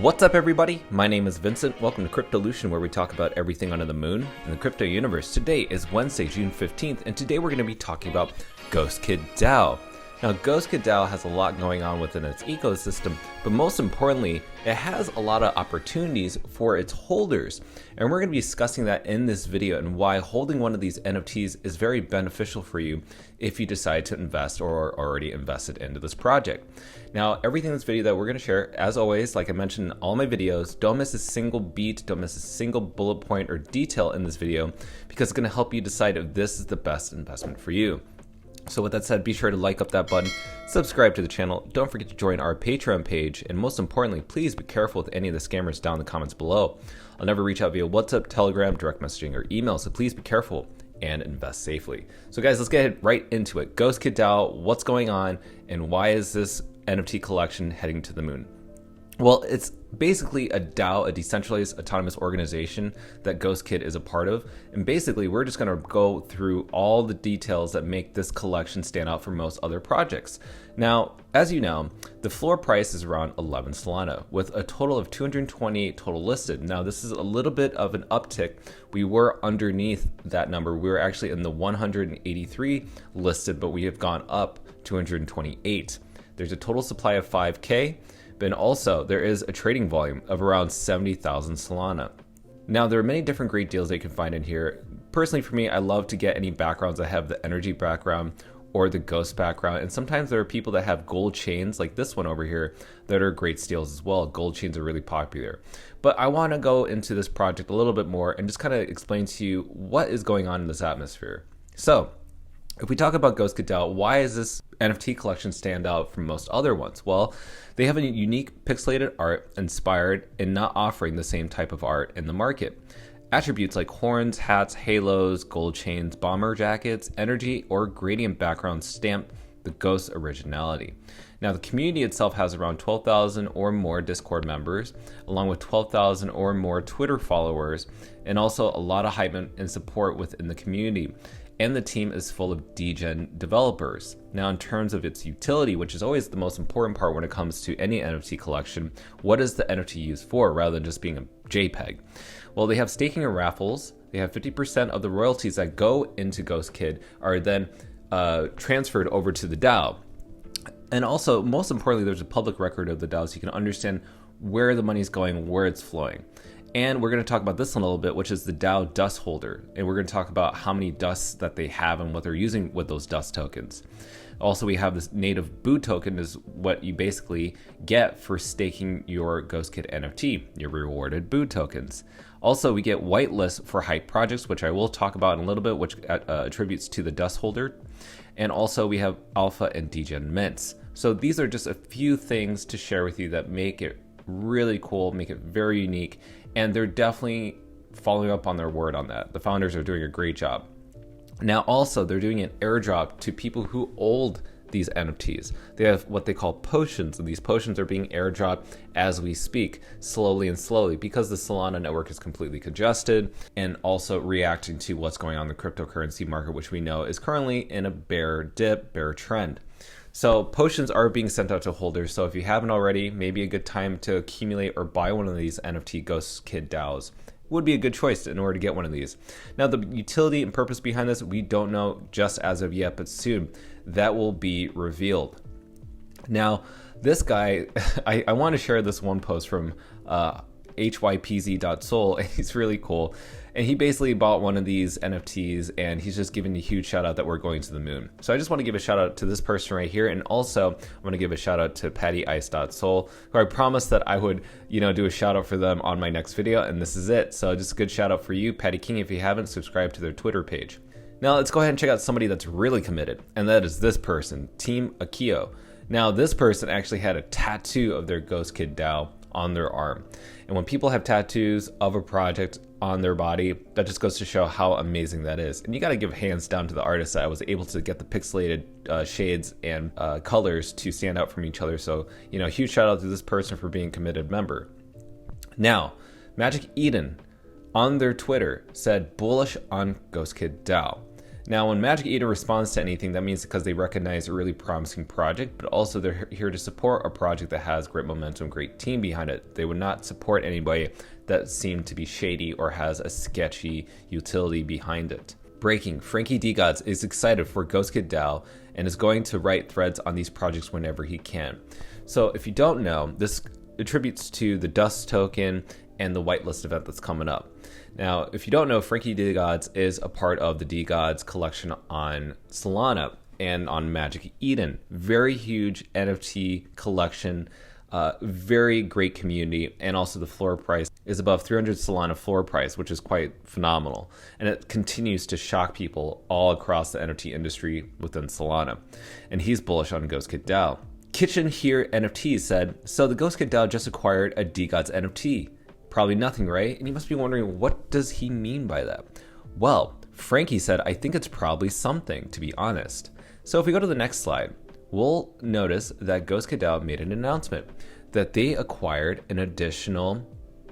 What's up, everybody? My name is Vincent. Welcome to Cryptolution, where we talk about everything under the moon in the crypto universe. Today is Wednesday, June 15th, and today we're going to be talking about GhostKidDAO. Now, GhostKidDAO has a lot going on within its ecosystem, but most importantly, it has a lot of opportunities for its holders. And we're going to be discussing that in this video and why holding one of these NFTs is very beneficial for you if you decide to invest or are already invested into this project. Now, everything in this video that we're going to share, as always, like I mentioned in all my videos, don't miss a single beat, don't miss a single bullet point or detail in this video, because it's going to help you decide if this is the best investment for you. So with that said, be sure to like up that button, subscribe to the channel, don't forget to join our Patreon page, and most importantly, please be careful with any of the scammers down in the comments below. I'll never reach out via WhatsApp, Telegram, direct messaging, or email, so please be careful and invest safely. So guys, let's get right into it. GhostKidDAO, what's going on, and why is this NFT collection heading to the moon? Well, it's basically a DAO, a decentralized autonomous organization that GhostKid is a part of. And basically, we're just going to go through all the details that make this collection stand out from most other projects. Now, as you know, the floor price is around 11 Solana, with a total of 228 total listed. Now, this is a little bit of an uptick. We were underneath that number. We were actually in the 183 listed, but we have gone up 228. There's a total supply of 5K. But also, there is a trading volume of around 70,000 Solana. Now, there are many different great deals that you can find in here. Personally, for me, I love to get any backgrounds that have the energy background or the ghost background. And sometimes there are people that have gold chains, like this one over here, that are great steals as well. Gold chains are really popular. But I want to go into this project a little bit more and just kind of explain to you what is going on in this atmosphere. So, if we talk about GhostKidDAO, why does this NFT collection stand out from most other ones? Well, they have a unique pixelated art inspired and not offering the same type of art in the market. Attributes like horns, hats, halos, gold chains, bomber jackets, energy, or gradient backgrounds stamp the Ghost originality. Now, the community itself has around 12,000 or more Discord members, along with 12,000 or more Twitter followers, and also a lot of hype and support within the community. And the team is full of degen developers. Now, in terms of its utility, which is always the most important part when it comes to any NFT collection, what is the NFT used for rather than just being a JPEG? Well, they have staking and raffles. They have 50% of the royalties that go into GhostKid are then transferred over to the DAO. And also, most importantly, there's a public record of the DAO so you can understand where the money is going, where it's flowing. And we're going to talk about this one a little bit, which is the DAO dust holder. And we're going to talk about how many dusts that they have and what they're using with those dust tokens. Also, we have this native boo token is what you basically get for staking your GhostKid NFT, your rewarded boo tokens. Also, we get whitelist for hype projects, which I will talk about in a little bit, which attributes to the dust holder. And also we have alpha and degen mints. So these are just a few things to share with you that make it really cool, make it very unique. And they're definitely following up on their word on that. The founders are doing a great job. Now, also, they're doing an airdrop to people who hold these NFTs. They have what they call potions, and these potions are being airdropped as we speak, slowly and slowly, because the Solana network is completely congested and also reacting to what's going on in the cryptocurrency market, which we know is currently in a bear trend. So potions are being sent out to holders. So if you haven't already, maybe a good time to accumulate or buy one of these NFT GhostKidDAOs would be a good choice in order to get one of these. Now, the utility and purpose behind this, we don't know just as of yet, but soon that will be revealed. Now, this guy, I want to share this one post from hypest.soul, and he's really cool. And he basically bought one of these NFTs, and he's just giving a huge shout out that we're going to the moon. So I just want to give a shout out to this person right here, and also I want to give a shout out to pattyice.soul, who I promised that I would, do a shout out for them on my next video, and this is it. So just a good shout out for you, Patty King. If you haven't, subscribe to their Twitter page. Now let's go ahead and check out somebody that's really committed, and that is this person, Team Akio. Now this person actually had a tattoo of their GhostKidDAO on their arm. And when people have tattoos of a project on their body, that just goes to show how amazing that is. And you got to give hands down to the artist that I was able to get the pixelated shades and colors to stand out from each other. So, huge shout out to this person for being a committed member. Now, MagicEater on their Twitter said bullish on GhostKidDAO. Now, when MagicEater responds to anything, that means because they recognize a really promising project, but also they're here to support a project that has great momentum, great team behind it. They would not support anybody that seemed to be shady or has a sketchy utility behind it. Breaking, Frankie D Godz is excited for GhostKidDAO and is going to write threads on these projects whenever he can. So if you don't know, this attributes to the Dust token and the Whitelist event that's coming up. Now, if you don't know, Frankie D Godz is a part of the D Godz collection on Solana and on MagicEater. Very huge NFT collection, very great community, and also the floor price is above 300 Solana floor price, which is quite phenomenal. And it continues to shock people all across the NFT industry within Solana. And he's bullish on GhostKidDAO. Kitchen Here NFT said, so the GhostKidDAO just acquired a D Godz NFT. Probably nothing, right? And you must be wondering, what does he mean by that? Well, Frankie said, I think it's probably something, to be honest. So if we go to the next slide, we'll notice that GhostKidDAO made an announcement that they acquired an additional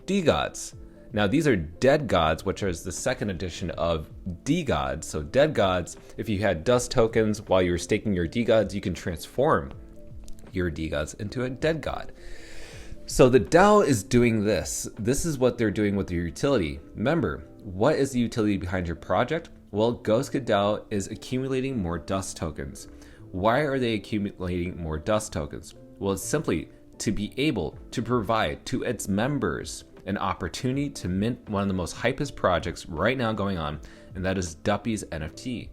D Godz. Now, these are Dead Gods, which is the second edition of D Godz. So Dead Gods, if you had Dust tokens while you were staking your D Godz, you can transform your D Godz into a Dead God. So the DAO is doing this. This is what they're doing with your utility. Remember, what is the utility behind your project? Well, GhostKidDAO is accumulating more Dust tokens. Why are they accumulating more Dust tokens? Well, it's simply to be able to provide to its members an opportunity to mint one of the most hypest projects right now going on, and that is Duppies NFT.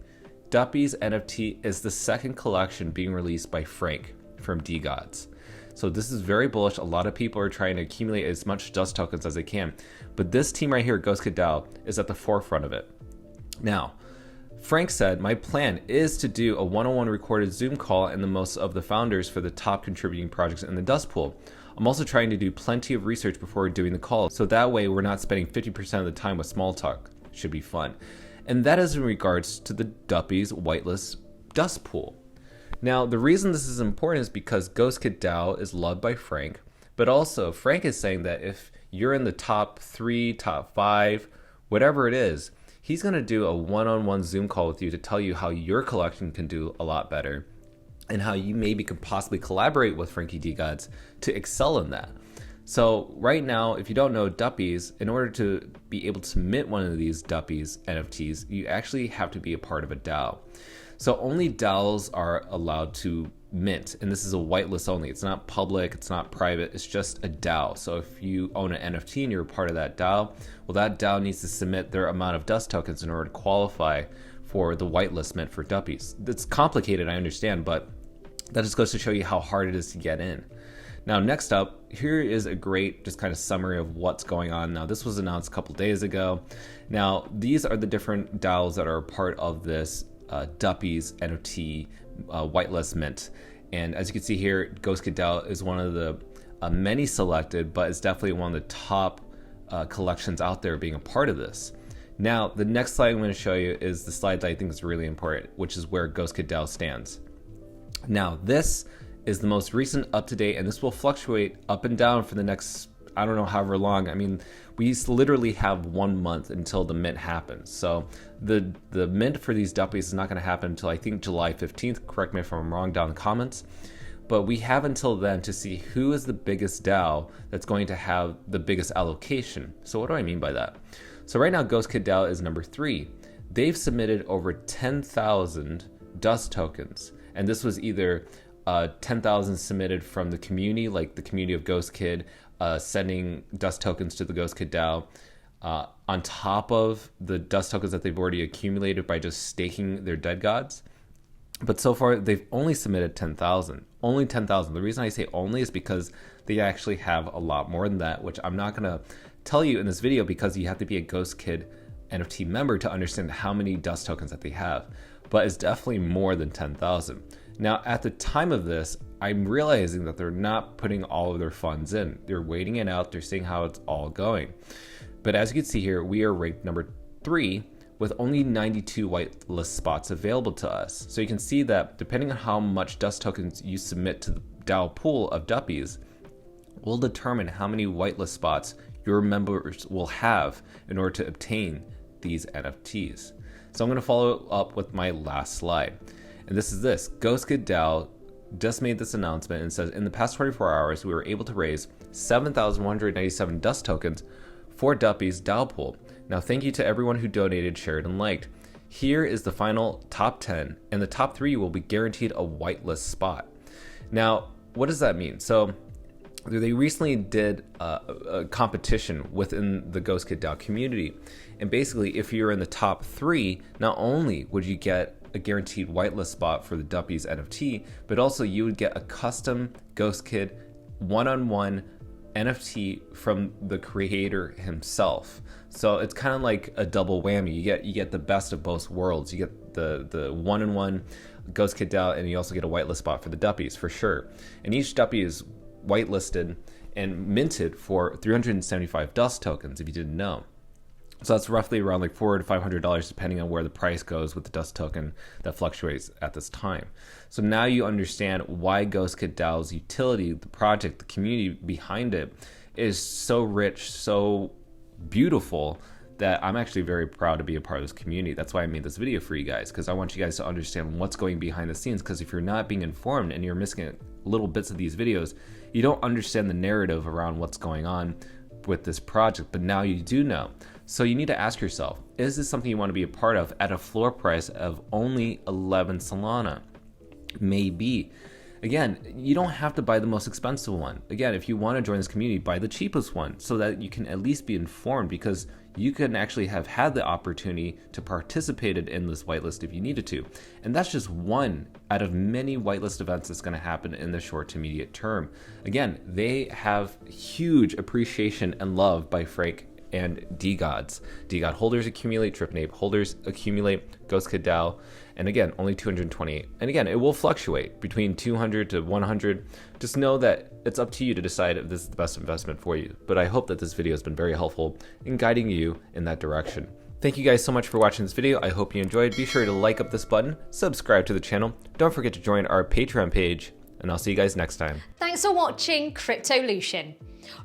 Duppies NFT is the second collection being released by Frank from D Godz. So this is very bullish. A lot of people are trying to accumulate as much Dust tokens as they can. But this team right here, GhostKidDAO, is at the forefront of it. Now, Frank said, my plan is to do a one-on-one recorded Zoom call and the most of the founders for the top contributing projects in the Dust pool. I'm also trying to do plenty of research before doing the call. So that way we're not spending 50% of the time with small talk. Should be fun. And that is in regards to the Duppies Whitelist Dust pool. Now, the reason this is important is because GhostKidDAO is loved by Frank, but also Frank is saying that if you're in the top 3, top 5, whatever it is, he's going to do a one-on-one Zoom call with you to tell you how your collection can do a lot better and how you maybe could possibly collaborate with Frankie D Godz to excel in that. So right now, if you don't know Duppies, in order to be able to mint one of these Duppies NFTs, you actually have to be a part of a DAO. So only DAOs are allowed to mint, and this is a whitelist only. It's not public, it's not private, it's just a DAO. So if you own an NFT and you're a part of that DAO, well, that DAO needs to submit their amount of Dust tokens in order to qualify for the whitelist mint for Duppies. It's complicated, I understand, but that just goes to show you how hard it is to get in. Now, next up, here is a great just kind of summary of what's going on. Now, this was announced a couple days ago. Now, these are the different DAOs that are a part of this Duppies NFT whitelist mint. And as you can see here, GhostKidDAO is one of the many selected, but it's definitely one of the top collections out there being a part of this. Now, the next slide I'm going to show you is the slide that I think is really important, which is where GhostKidDAO stands. Now, this is the most recent up-to-date, and this will fluctuate up and down for the next, I don't know, however long. I mean, we literally have 1 month until the mint happens. So the mint for these Duppies is not going to happen until I think July 15th. Correct me if I'm wrong down in the comments. But we have until then to see who is the biggest DAO that's going to have the biggest allocation. So what do I mean by that? So right now, GhostKidDAO is number 3. They've submitted over 10,000 Dust tokens. And this was either 10,000 submitted from the community, like the community of GhostKid, sending Dust tokens to the GhostKidDAO, on top of the Dust tokens that they've already accumulated by just staking their Dead Gods. But so far, they've only submitted 10,000. Only 10,000. The reason I say only is because they actually have a lot more than that, which I'm not going to tell you in this video because you have to be a GhostKid NFT member to understand how many Dust tokens that they have. But it's definitely more than 10,000. Now, at the time of this, I'm realizing that they're not putting all of their funds in. They're waiting it out. They're seeing how it's all going. But as you can see here, we are ranked number 3 with only 92 whitelist spots available to us. So you can see that depending on how much Dust tokens you submit to the DAO pool of Duppies will determine how many whitelist spots your members will have in order to obtain these NFTs. So I'm going to follow up with my last slide. And this is this. GhostKidDAO just made this announcement and says, in the past 24 hours, we were able to raise 7,197 dust tokens for Duppies WL Pool. Now, thank you to everyone who donated, shared, and liked. Here is the final top 10, and the top 3 will be guaranteed a whitelist spot. Now, what does that mean? So they recently did a competition within the GhostKidDAO community. And basically, if you're in the top 3, not only would you get a guaranteed whitelist spot for the Duppies NFT, but also you would get a custom GhostKid one-on-one NFT from the creator himself. So it's kind of like a double whammy. You get the best of both worlds. You get the one-on-one GhostKidDAO, and you also get a whitelist spot for the Duppies for sure. And each Duppie is whitelisted and minted for 375 dust tokens, if you didn't know. So that's roughly around like $400 to $500 depending on where the price goes with the dust token that fluctuates at this time. So now you understand why GhostKidDAO's utility, the project, the community behind it is so rich, so beautiful, that I'm actually very proud to be a part of this community. That's why I made this video for you guys, because I want you guys to understand what's going behind the scenes, because if you're not being informed and you're missing little bits of these videos, you don't understand the narrative around what's going on with this project, but now you do know. So you need to ask yourself, is this something you want to be a part of at a floor price of only 11 Solana? Maybe. Again, you don't have to buy the most expensive one. Again, if you want to join this community, buy the cheapest one so that you can at least be informed, because you can actually have had the opportunity to participate in this whitelist if you needed to. And that's just one out of many whitelist events that's going to happen in the short to immediate term. Again, they have huge appreciation and love by Frank and D Godz. D God holders accumulate, TripNape holders accumulate, GhostKidDAO, and again, only 228. And again, it will fluctuate between 200 to 100. Just know that it's up to you to decide if this is the best investment for you. But I hope that this video has been very helpful in guiding you in that direction. Thank you guys so much for watching this video. I hope you enjoyed. Be sure to like up this button, subscribe to the channel. Don't forget to join our Patreon page, and I'll see you guys next time. Thanks for watching Cryptolution.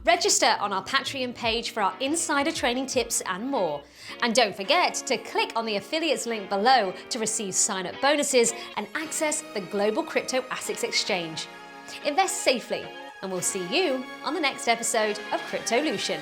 Register on our Patreon page for our insider training tips and more. And don't forget to click on the affiliates link below to receive sign-up bonuses and access the global crypto assets exchange. Invest safely, and we'll see you on the next episode of Cryptolution.